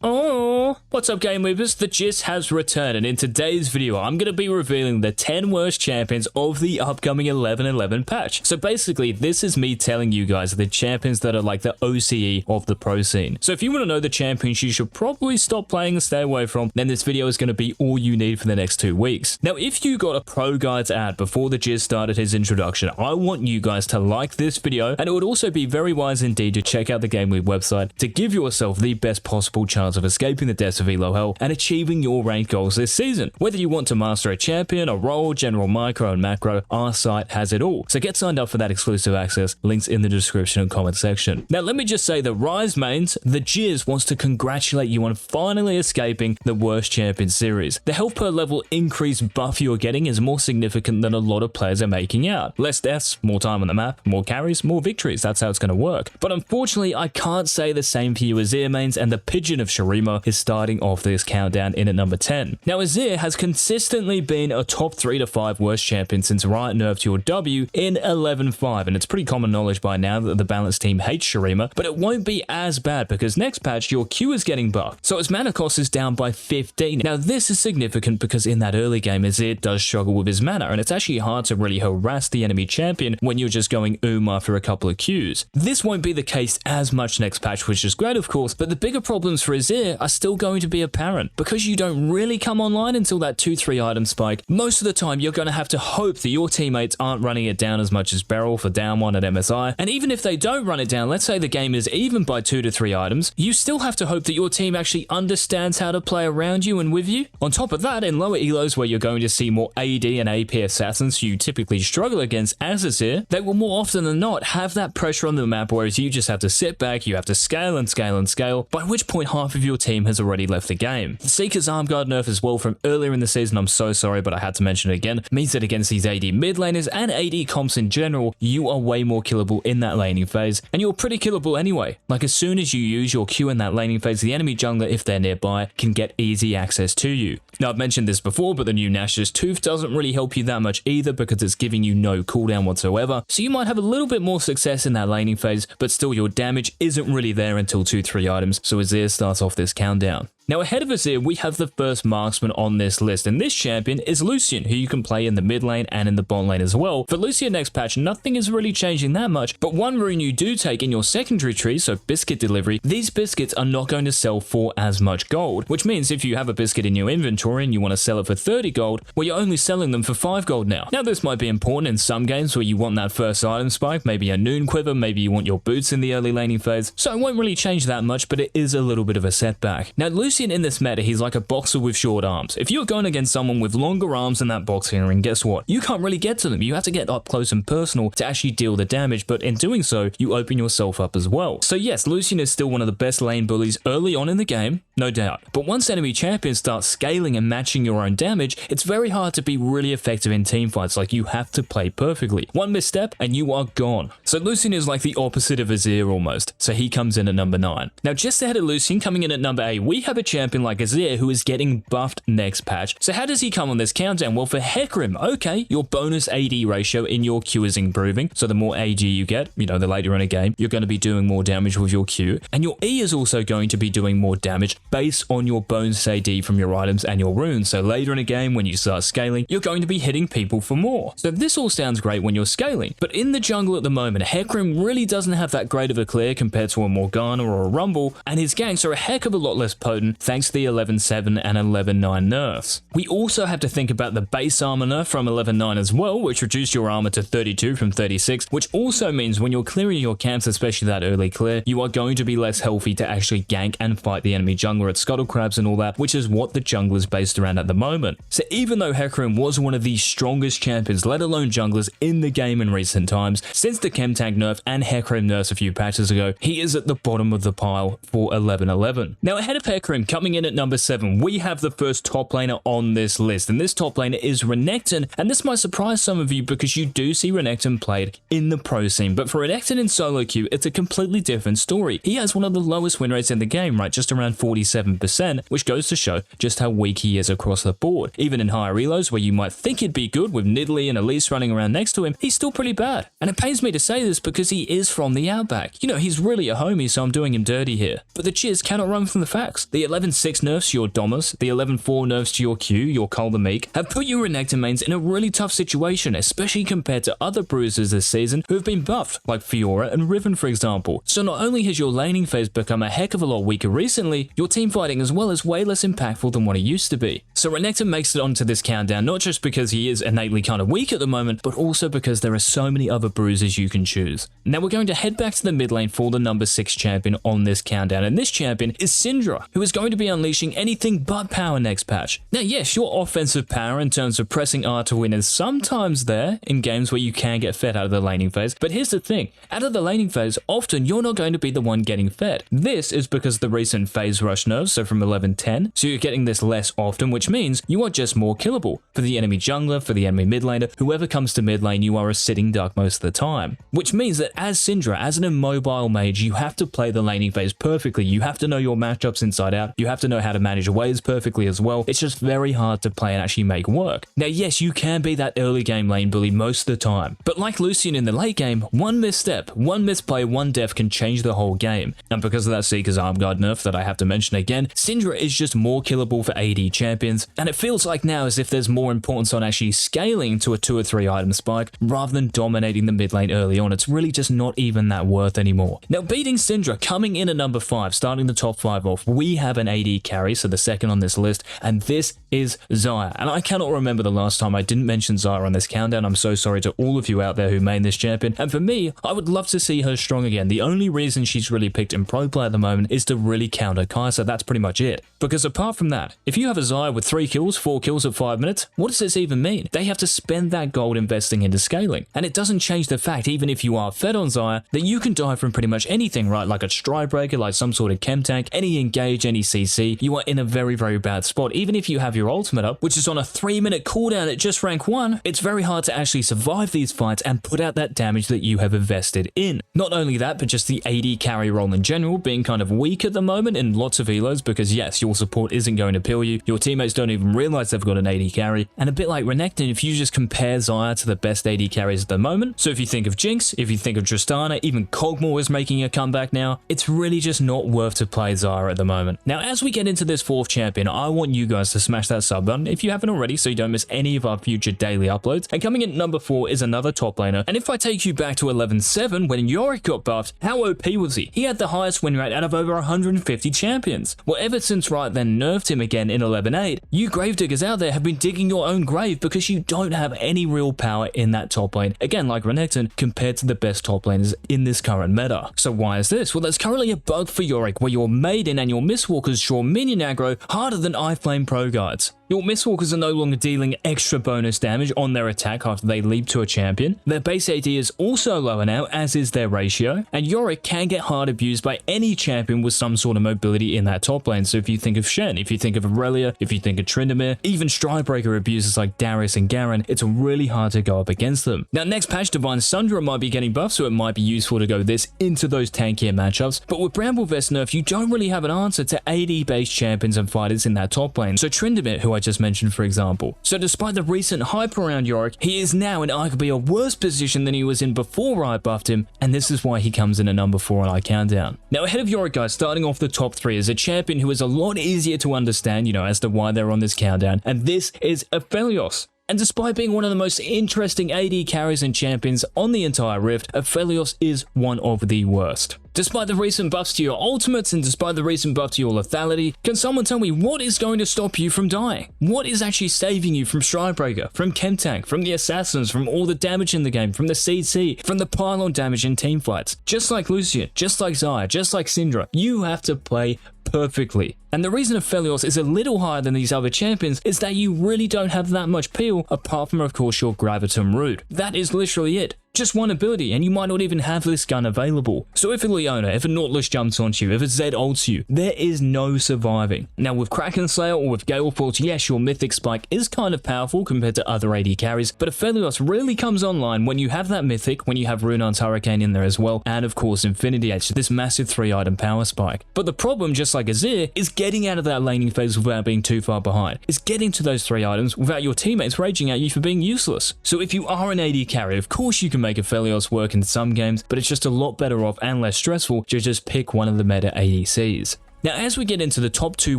Oh, what's up, GameLeapers? The gist has returned, and in today's video, I'm going to be revealing the 10 worst champions of the upcoming 11.11 patch. So basically, this is me telling you guys the champions that are like the OCE of the pro scene. So if you want to know the champions you should probably stop playing and stay away from, then this video is going to be all you need for the next 2 weeks. Now, if you got a Pro Guides ad before the gist started his introduction, I want you guys to like this video, and it would also be very wise indeed to check out the GameLeap website to give yourself the best possible chance of escaping the depths of elo hell and achieving your rank goals this season. Whether you want to master a champion, a role, general micro and macro, our site has it all. So get signed up for that exclusive access, links in the description and comment section. Now let me just say that Rise mains, the Jizz wants to congratulate you on finally escaping the worst champion series. The health per level increase buff you're getting is more significant than a lot of players are making out. Less deaths, more time on the map, more carries, more victories. That's how it's going to work. But unfortunately, I can't say the same for you Azir mains, and the Pigeon of Shurima is starting off this countdown in at number 10. Now Azir has consistently been a top 3 to 5 worst champion since Riot nerfed your W in 11.5, and it's pretty common knowledge by now that the balanced team hates Shurima, but it won't be as bad because next patch your Q is getting buffed, so its mana cost is down by 15. Now this is significant because in that early game Azir does struggle with his mana, and it's actually hard to really harass the enemy champion when you're just going after a couple of Qs. This won't be the case as much next patch, which is great of course, but the bigger problems for Azir are still going to be apparent. Because you don't really come online until that 2-3 item spike, most of the time you're going to have to hope that your teammates aren't running it down as much as Beryl for down 1 at MSI, and even if they don't run it down, let's say the game is even by 2 to 3 items, you still have to hope that your team actually understands how to play around you and with you. On top of that, in lower elos where you're going to see more AD and AP assassins you typically struggle against as Azir, they will more often than not have that pressure on the map, whereas you just have to sit back, you have to scale and scale and scale, by which point half of your team has already left the game. The Seeker's Arm Guard nerf as well from earlier in the season, I'm so sorry but I had to mention it again, means that against these AD mid laners and AD comps in general, you are way more killable in that laning phase, and you're pretty killable anyway. Like as soon as you use your Q in that laning phase, the enemy jungler, if they're nearby, can get easy access to you. Now I've mentioned this before, but the new Nash's Tooth doesn't really help you that much either because it's giving you no cooldown whatsoever, so you might have a little bit more success in that laning phase, but still your damage isn't really there until 2-3 items, so Azir starts off this countdown. Now ahead of Azir, we have the first marksman on this list, and this champion is Lucian, who you can play in the mid lane and in the bot lane as well. For Lucian next patch, nothing is really changing that much, but one rune you do take in your secondary tree, so biscuit delivery, these biscuits are not going to sell for as much gold, which means if you have a biscuit in your inventory and you want to sell it for 30 gold, well you're only selling them for 5 gold now. Now this might be important in some games where you want that first item spike, maybe a noon quiver, maybe you want your boots in the early laning phase, so it won't really change that much, but it is a little bit of a setback. Now Lucian in this meta, he's like a boxer with short arms. If you're going against someone with longer arms than that boxing ring, guess what? You can't really get to them. You have to get up close and personal to actually deal the damage, but in doing so, you open yourself up as well. So yes, Lucian is still one of the best lane bullies early on in the game, no doubt. But once enemy champions start scaling and matching your own damage, it's very hard to be really effective in teamfights. Like you have to play perfectly. One misstep and you are gone. So Lucian is like the opposite of Azir almost. So he comes in at number 9. Now just ahead of Lucian, coming in at number 8, we have a champion like Azir who is getting buffed next patch. So how does he come on this countdown? Well, for Hecarim, okay, your bonus AD ratio in your Q is improving. So the more AD you get, you know, the later in a game, you're going to be doing more damage with your Q. And your E is also going to be doing more damage based on your bonus AD from your items and your runes. So later in a game, when you start scaling, you're going to be hitting people for more. So this all sounds great when you're scaling. But in the jungle at the moment, Hecarim really doesn't have that great of a clear compared to a Morgana or a Rumble, and his ganks are a heck of a lot less potent thanks to the 11.7 and 11.9 nerfs. We also have to think about the base armor nerf from 11.9 as well, which reduced your armor to 32 from 36, which also means when you're clearing your camps, especially that early clear, you are going to be less healthy to actually gank and fight the enemy jungler at scuttle crabs and all that, which is what the jungle is based around at the moment. So even though Hecarim was one of the strongest champions, let alone junglers, in the game in recent times, since the chem tank nerf and Hecarim nerfs a few patches ago, he is at the bottom of the pile for 11.11. Now ahead of Hecarim, coming in at number 7, we have the first top laner on this list, and this top laner is Renekton, and this might surprise some of you because you do see Renekton played in the pro scene, but for Renekton in solo queue, it's a completely different story. He has one of the lowest win rates in the game, right, just around 46%. 57%, which goes to show just how weak he is across the board. Even in higher elos where you might think he'd be good with Nidalee and Elise running around next to him, he's still pretty bad. And it pains me to say this because he is from the Outback. You know, he's really a homie, so I'm doing him dirty here. But the Jizz cannot run from the facts. The 11-6 nerfs to your Domus, the 11-4 nerfs to your Q, your Cole the Meek, have put you Renekton mains in a really tough situation, especially compared to other bruisers this season who have been buffed, like Fiora and Riven for example. So not only has your laning phase become a heck of a lot weaker recently, your team fighting as well is way less impactful than what it used to be. So Renekton makes it onto this countdown not just because he is innately kind of weak at the moment, but also because there are so many other bruisers you can choose. Now we're going to head back to the mid lane for the number 6 champion on this countdown, and this champion is Syndra, who is going to be unleashing anything but power next patch. Now yes, your offensive power in terms of pressing R to win is sometimes there in games where you can get fed out of the laning phase, but here's the thing, out of the laning phase, often you're not going to be the one getting fed. This is because of the recent phase rush nerfs, so from 11-10, so you're getting this less often, which means you are just more killable. For the enemy jungler, for the enemy mid laner, whoever comes to mid lane, you are a sitting duck most of the time. Which means that as Syndra, as an immobile mage, you have to play the laning phase perfectly. You have to know your matchups inside out. You have to know how to manage waves perfectly as well. It's just very hard to play and actually make work. Now yes, you can be that early game lane bully most of the time, but like Lucian in the late game, one misstep, one misplay, one death can change the whole game. And because of that Seeker's Arm Guard nerf that I have to mention again, Syndra is just more killable for AD champions, and it feels like now as if there's more importance on actually scaling to a 2 or 3 item spike rather than dominating the mid lane early on. It's really just not even that worth anymore. Now beating Syndra, coming in at number 5, starting the top 5 off, we have an AD carry, so the second on this list, and this is Zahra. And I cannot remember the last time I didn't mention Zahra on this countdown. I'm so sorry to all of you out there who main this champion, and for me, I would love to see her strong again. The only reason she's really picked in pro play at the moment is to really counter Kai'Sa. That's pretty much it. Because apart from that, if you have a Zahra with 3 kills, 4 kills at 5 minutes, what does this even mean? They have to spend that gold investing into scaling. And it doesn't change the fact, even if you are fed on Zahra, that you can die from pretty much anything, right? Like a stride breaker, like some sort of chem tank, any engage, any CC, you are in a very, very bad spot. Even if you have your ultimate up, which is on a 3-minute cooldown at just rank 1, it's very hard to actually survive these fights and put out that damage that you have invested in. Not only that, but just the AD carry role in general being kind of weak at the moment in lots of elos, because yes, your support isn't going to peel you, your teammates don't even realize they've got an AD carry, and a bit like Renekton, if you just compare Zahra to the best AD carries at the moment, so if you think of Jinx, if you think of Tristana, even Kog'Maw is making a comeback now, it's really just not worth to play Zahra at the moment. Now as we get into this 4th champion, I want you guys to smash that sub button if you haven't already, so you don't miss any of our future daily uploads. And coming in at number 4 is another top laner, and if I take you back to 11-7 when Yorick got buffed, how OP was he? He had the highest win rate out of over 150 champions. Well, ever since Riot then nerfed him again in 11-8, you gravediggers out there have been digging your own grave because you don't have any real power in that top lane, again like Renekton, compared to the best top laners in this current meta. So why is this? Well, there's currently a bug for Yorick where your Maiden and your Mistwalkers draw minion aggro harder than iFlame Pro guards. Your Mistwalkers are no longer dealing extra bonus damage on their attack after they leap to a champion. Their base AD is also lower now, as is their ratio, and Yorick can get hard abused by any champion with some sort of mobility in that top lane. So if you think of Shen, if you think of Aurelia, if you think of Tryndamere, even Stridebreaker abusers like Darius and Garen, it's really hard to go up against them. Now next patch, Divine Syndra might be getting buffed, so it might be useful to go this into those tankier matchups, but with Bramblevest nerf, you don't really have an answer to AD based champions and fighters in that top lane. So Tryndamere, who I just mentioned for example. So despite the recent hype around Yorick, he is now in arguably a worse position than he was in before Riot buffed him, and this is why he comes in at number 4 on our countdown. Now ahead of Yorick, guys, starting off the top 3 is a champion who is a lot easier to understand, you know, as to why they're on this countdown, and this is Felios. And despite being one of the most interesting AD carries and champions on the entire Rift, Felios is one of the worst. Despite the recent buffs to your ultimates and despite the recent buff to your lethality, can someone tell me what is going to stop you from dying? What is actually saving you from Stridebreaker, from Chemtank, from the Assassins, from all the damage in the game, from the CC, from the pylon damage in teamfights? Just like Lucian, just like Zahra, just like Syndra, you have to play perfectly. And the reason Felios is a little higher than these other champions is that you really don't have that much peel apart from, of course, your Graviton root. That is literally it. Just one ability, and you might not even have this gun available. So if a Leona, if a Nautilus jumps onto you, if a Zed ults you, there is no surviving. Now with Kraken Slayer or with Gale Force, yes, your Mythic Spike is kind of powerful compared to other AD carries, but a Felios really comes online when you have that Mythic, when you have Runaan's Hurricane in there as well, and of course Infinity Edge, this massive 3-item power spike. But the problem, just like Azir, is getting out of that laning phase without being too far behind. It's getting to those 3 items without your teammates raging at you for being useless. So if you are an AD carry, of course you can make a Felios work in some games, but it's just a lot better off and less stressful to just pick one of the meta ADCs. Now, as we get into the top 2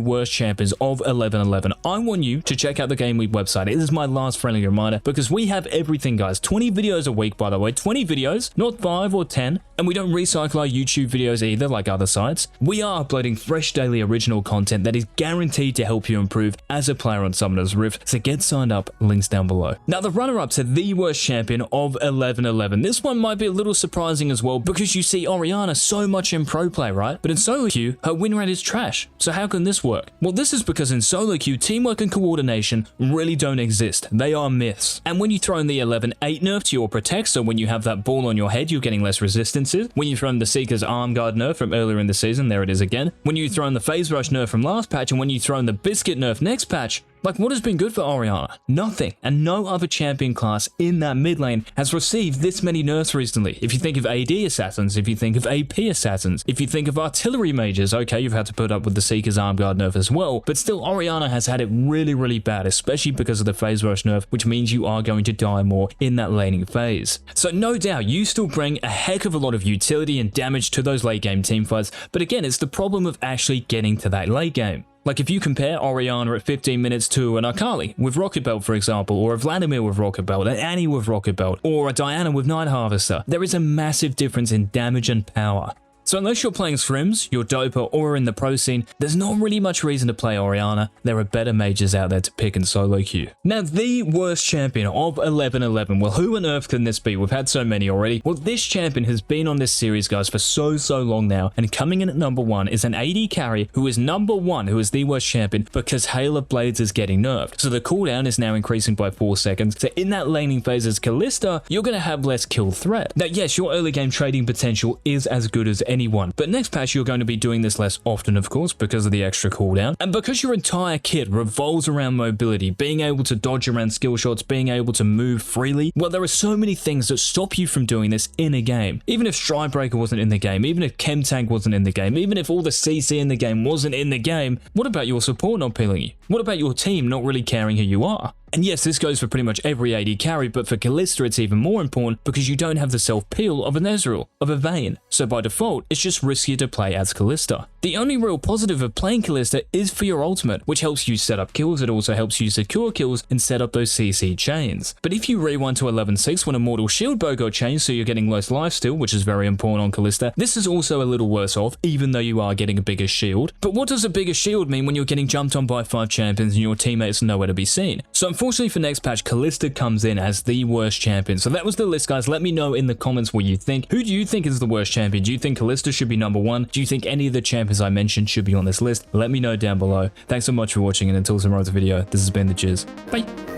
worst champions of 11-11, I want you to check out the GameLeap website. It is my last friendly reminder because we have everything, guys. 20 videos a week, by the way. 20 videos, not 5 or 10. And we don't recycle our YouTube videos either, like other sites. We are uploading fresh daily original content that is guaranteed to help you improve as a player on Summoner's Rift. So get signed up, links down below. Now, the runner-up to the worst champion of 11-11. This one might be a little surprising as well because you see Orianna so much in pro play, right? But in solo queue, her win rate is trash. So how can this work? Well, this is because in solo queue, teamwork and coordination really don't exist. They are myths. And when you throw in the 11-8 nerf to your protect, so when you have that ball on your head, you're getting less resistances. When you throw in the Seeker's arm guard nerf from earlier in the season, there it is again. When you throw in the phase rush nerf from last patch, and when you throw in the biscuit nerf next patch, like, what has been good for Orianna? Nothing. And no other champion class in that mid lane has received this many nerfs recently. If you think of AD assassins, if you think of AP assassins, if you think of artillery mages, okay, you've had to put up with the Seeker's arm guard nerf as well, but still Orianna has had it really, really bad, especially because of the phase rush nerf, which means you are going to die more in that laning phase. So no doubt, you still bring a heck of a lot of utility and damage to those late game teamfights, but again, it's the problem of actually getting to that late game. Like if you compare Orianna at 15 minutes to an Akali with Rocket Belt, for example, or a Vladimir with Rocket Belt, an Annie with Rocket Belt, or a Diana with Night Harvester, there is a massive difference in damage and power. So unless you're playing scrims, you're doper, or in the pro scene, there's not really much reason to play Orianna. There are better mages out there to pick in solo queue. Now, the worst champion of 11-11, well, who on earth can this be? We've had so many already. Well, this champion has been on this series, guys, for so long now, and coming in at number 1 is an AD carry who is number 1, who is the worst champion, because Hail of Blades is getting nerfed. So the cooldown is now increasing by 4 seconds. So in that laning phase as Kalista, you're going to have less kill threat. Now, yes, your early game trading potential is as good as anyone, but next patch you're going to be doing this less often, of course, because of the extra cooldown, and because your entire kit revolves around mobility, being able to dodge around skill shots, being able to move freely. Well, there are so many things that stop you from doing this in a game. Even if Stridebreaker wasn't in the game, even if Chem Tank wasn't in the game, even if all the CC in the game wasn't in the game, what about your support not peeling you? What about your team not really caring who you are? And yes, this goes for pretty much every AD carry, but for Kalista it's even more important because you don't have the self-peel of an Ezreal, of a Vayne. So by default, it's just riskier to play as Kalista. The only real positive of playing Kalista is for your ultimate, which helps you set up kills, it also helps you secure kills and set up those CC chains. But if you rewind to 11-6 when Immortal Shield Bow got changed so you're getting less lifesteal, which is very important on Kalista, this is also a little worse off, even though you are getting a bigger shield. But what does a bigger shield mean when you're getting jumped on by 5 champions and your teammates are nowhere to be seen? So unfortunately for next patch, Kalista comes in as the worst champion. So that was the list, guys. Let me know in the comments what you think. Who do you think is the worst champion? Do you think Kalista should be number 1? Do you think any of the champions I mentioned should be on this list? Let me know down below. Thanks so much for watching, and until tomorrow's video, this has been the Jizz. Bye!